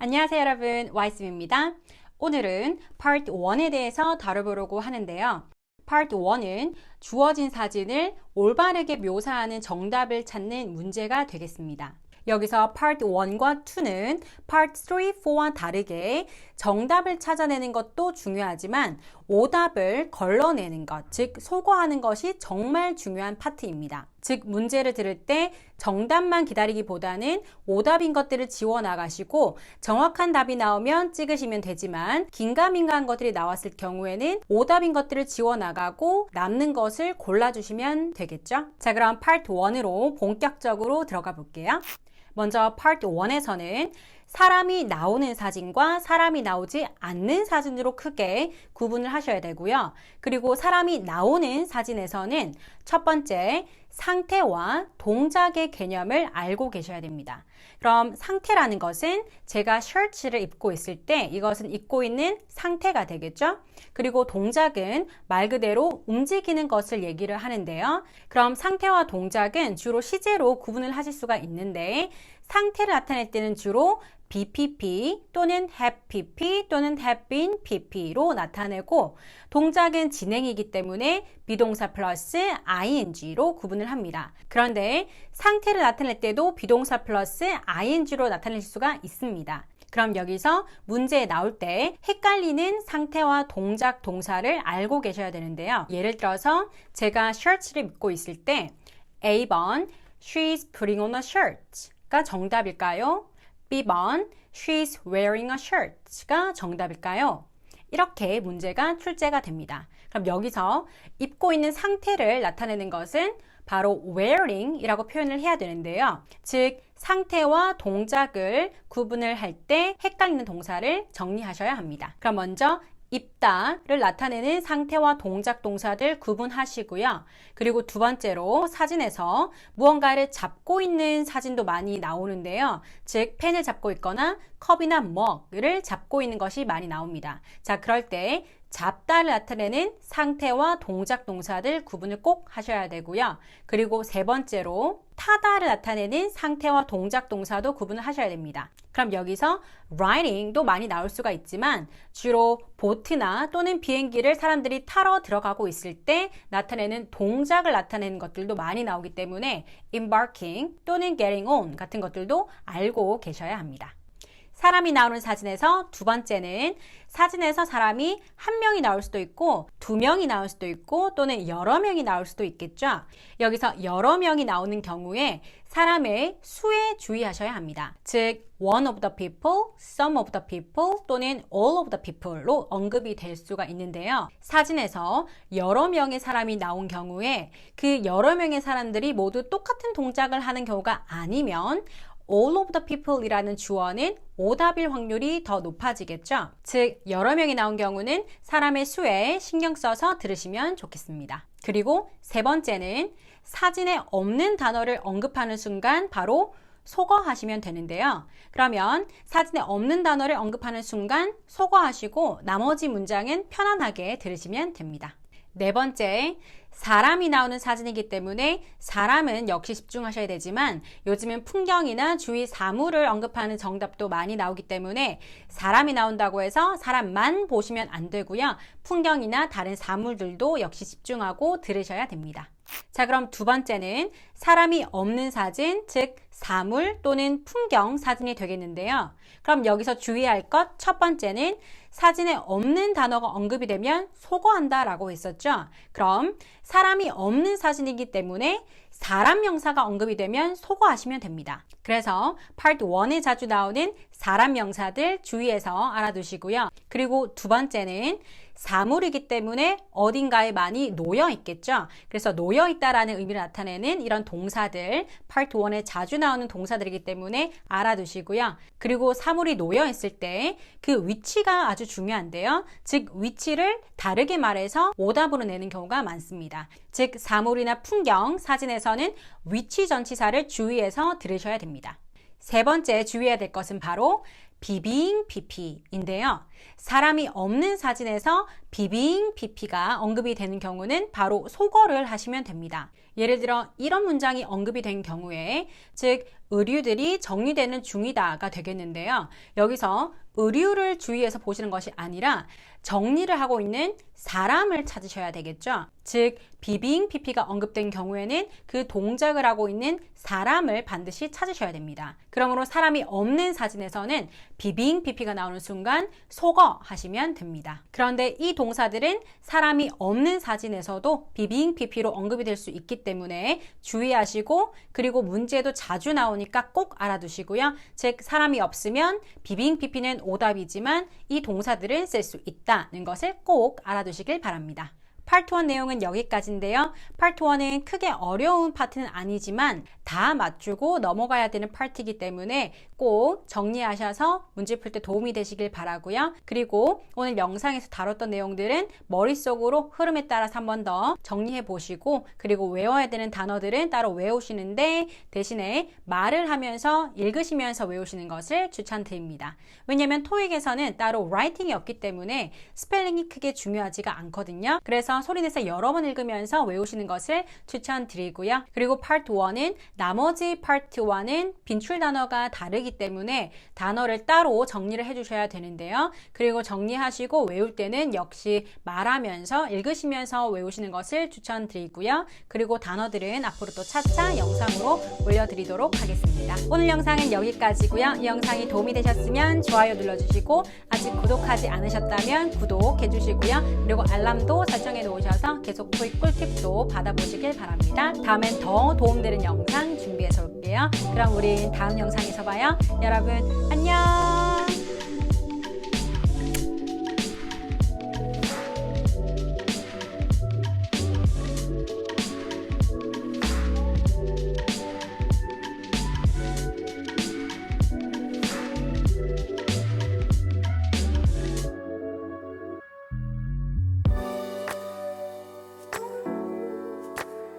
안녕하세요 여러분, 와이스입니다. 오늘은 Part 1에 대해서 다뤄보려고 하는데요. Part 1은 주어진 사진을 올바르게 묘사하는 정답을 찾는 문제가 되겠습니다. 여기서 Part 1과 2는 Part 3, 4와 다르게 정답을 찾아내는 것도 중요하지만 오답을 걸러내는 것, 즉 소거하는 것이 정말 중요한 파트입니다. 즉 문제를 들을 때 정답만 기다리기보다는 오답인 것들을 지워나가시고 정확한 답이 나오면 찍으시면 되지만 긴가민가한 것들이 나왔을 경우에는 오답인 것들을 지워나가고 남는 것을 골라주시면 되겠죠? 자, 그럼 Part 1으로 본격적으로 들어가 볼게요. 먼저 Part 1에서는 사람이 나오는 사진과 사람이 나오지 않는 사진으로 크게 구분을 하셔야 되고요. 그리고 사람이 나오는 사진에서는 첫 번째 상태와 동작의 개념을 알고 계셔야 됩니다. 그럼 상태라는 것은 제가 셔츠를 입고 있을 때 이것은 입고 있는 상태가 되겠죠? 그리고 동작은 말 그대로 움직이는 것을 얘기를 하는데요. 그럼 상태와 동작은 주로 시제로 구분을 하실 수가 있는데 상태를 나타낼 때는 주로 BPP 또는 have PP 또는 have been PP로 나타내고 동작은 진행이기 때문에 비동사 플러스 ing로 구분을 합니다. 그런데 상태를 나타낼 때도 비동사 플러스 ing로 나타낼 수가 있습니다. 그럼 여기서 문제에 나올 때 헷갈리는 상태와 동작, 동사를 알고 계셔야 되는데요. 예를 들어서 제가 셔츠를 입고 있을 때 A번 She's putting on a shirt가 정답일까요? B번 She's wearing a shirt가 정답일까요? 이렇게 문제가 출제가 됩니다. 그럼 여기서 입고 있는 상태를 나타내는 것은 바로 wearing 이라고 표현을 해야 되는데요. 즉 상태와 동작을 구분을 할 때 헷갈리는 동사를 정리하셔야 합니다. 그럼 먼저 입다를 나타내는 상태와 동작 동사들 구분하시고요. 그리고 두 번째로 사진에서 무언가를 잡고 있는 사진도 많이 나오는데요. 즉 펜을 잡고 있거나 컵이나 머그를 잡고 있는 것이 많이 나옵니다. 자, 그럴 때 잡다를 나타내는 상태와 동작 동사들 구분을 꼭 하셔야 되고요. 그리고 세 번째로 타다를 나타내는 상태와 동작 동사도 구분을 하셔야 됩니다. 그럼 여기서 riding도 많이 나올 수가 있지만 주로 보트나 또는 비행기를 사람들이 타러 들어가고 있을 때 나타내는 동작을 나타내는 것들도 많이 나오기 때문에 embarking 또는 getting on 같은 것들도 알고 계셔야 합니다. 사람이 나오는 사진에서 두 번째는 사진에서 사람이 한 명이 나올 수도 있고 두 명이 나올 수도 있고 또는 여러 명이 나올 수도 있겠죠. 여기서 여러 명이 나오는 경우에 사람의 수에 주의하셔야 합니다. 즉 one of the people, some of the people 또는 all of the people로 언급이 될 수가 있는데요. 사진에서 여러 명의 사람이 나온 경우에 그 여러 명의 사람들이 모두 똑같은 동작을 하는 경우가 아니면 all of the people 이라는 주어는 오답일 확률이 더 높아지겠죠. 즉 여러 명이 나온 경우는 사람의 수에 신경 써서 들으시면 좋겠습니다. 그리고 세 번째는 사진에 없는 단어를 언급하는 순간 바로 소거하시면 되는데요. 그러면 사진에 없는 단어를 언급하는 순간 소거하시고 나머지 문장은 편안하게 들으시면 됩니다. 네 번째, 사람이 나오는 사진이기 때문에 사람은 역시 집중하셔야 되지만 요즘은 풍경이나 주위 사물을 언급하는 정답도 많이 나오기 때문에 사람이 나온다고 해서 사람만 보시면 안 되고요. 풍경이나 다른 사물들도 역시 집중하고 들으셔야 됩니다. 자, 그럼 두 번째는 사람이 없는 사진, 즉 사물 또는 풍경 사진이 되겠는데요. 그럼 여기서 주의할 것 첫 번째는 사진에 없는 단어가 언급이 되면 소거한다 라고 했었죠. 그럼 사람이 없는 사진이기 때문에 사람 명사가 언급이 되면 소거하시면 됩니다. 그래서 Part 1에 자주 나오는 사람 명사들 주의해서 알아두시고요. 그리고 두 번째는 사물이기 때문에 어딘가에 많이 놓여 있겠죠. 그래서 놓여 있다라는 의미를 나타내는 이런 동사들 Part 1에 자주 나오는 동사들이기 때문에 알아두시고요. 그리고 사물이 놓여 있을 때 그 위치가 아주 중요한데요. 즉 위치를 다르게 말해서 오답으로 내는 경우가 많습니다. 즉 사물이나 풍경, 사진에서는 위치 전치사를 주의해서 들으셔야 됩니다. 세 번째 주의해야 될 것은 바로 비빙 PP인데요. 사람이 없는 사진에서 비빙 PP가 언급이 되는 경우는 바로 소거를 하시면 됩니다. 예를 들어 이런 문장이 언급이 된 경우에 즉 의류들이 정리되는 중이다가 되겠는데요. 여기서 의류를 주의해서 보시는 것이 아니라 정리를 하고 있는 사람을 찾으셔야 되겠죠. 즉 being pp가 언급된 경우에는 그 동작을 하고 있는 사람을 반드시 찾으셔야 됩니다. 그러므로 사람이 없는 사진에서는 being pp가 나오는 순간 속어 하시면 됩니다. 그런데 이 동사들은 사람이 없는 사진에서도 being pp로 언급이 될 수 있기 때문에 주의하시고, 그리고 문제도 자주 나오니까 꼭 알아두시고요. 즉 사람이 없으면 being pp는 오답이지만 이 동사들은 쓸 수 있다는 것을 꼭 알아두시길 바랍니다. 파트 1 내용은 여기까지인데요. 파트 1은 크게 어려운 파트는 아니지만 다 맞추고 넘어가야 되는 파트이기 때문에 꼭 정리하셔서 문제 풀 때 도움이 되시길 바라고요. 그리고 오늘 영상에서 다뤘던 내용들은 머릿속으로 흐름에 따라서 한 번 더 정리해 보시고, 그리고 외워야 되는 단어들은 따로 외우시는데 대신에 말을 하면서 읽으시면서 외우시는 것을 추천드립니다. 왜냐하면 토익에서는 따로 라이팅이 없기 때문에 스펠링이 크게 중요하지가 않거든요. 그래서 소리내서 여러 번 읽으면서 외우시는 것을 추천드리고요. 그리고 파트 1은 나머지 파트 1은 빈출 단어가 다르기 때문에 단어를 따로 정리를 해주셔야 되는데요. 그리고 정리하시고 외울 때는 역시 말하면서 읽으시면서 외우시는 것을 추천드리고요. 그리고 단어들은 앞으로 또 차차 영상으로 올려드리도록 하겠습니다. 오늘 영상은 여기까지고요. 이 영상이 도움이 되셨으면 좋아요 눌러주시고, 아직 구독하지 않으셨다면 구독해주시고요. 그리고 알람도 설정해 놓으셔서 계속 토익 꿀팁도 받아보시길 바랍니다. 다음엔 더 도움되는 영상 준비해서 올게요. 그럼 우린 다음 영상에서 봐요. 여러분 안녕.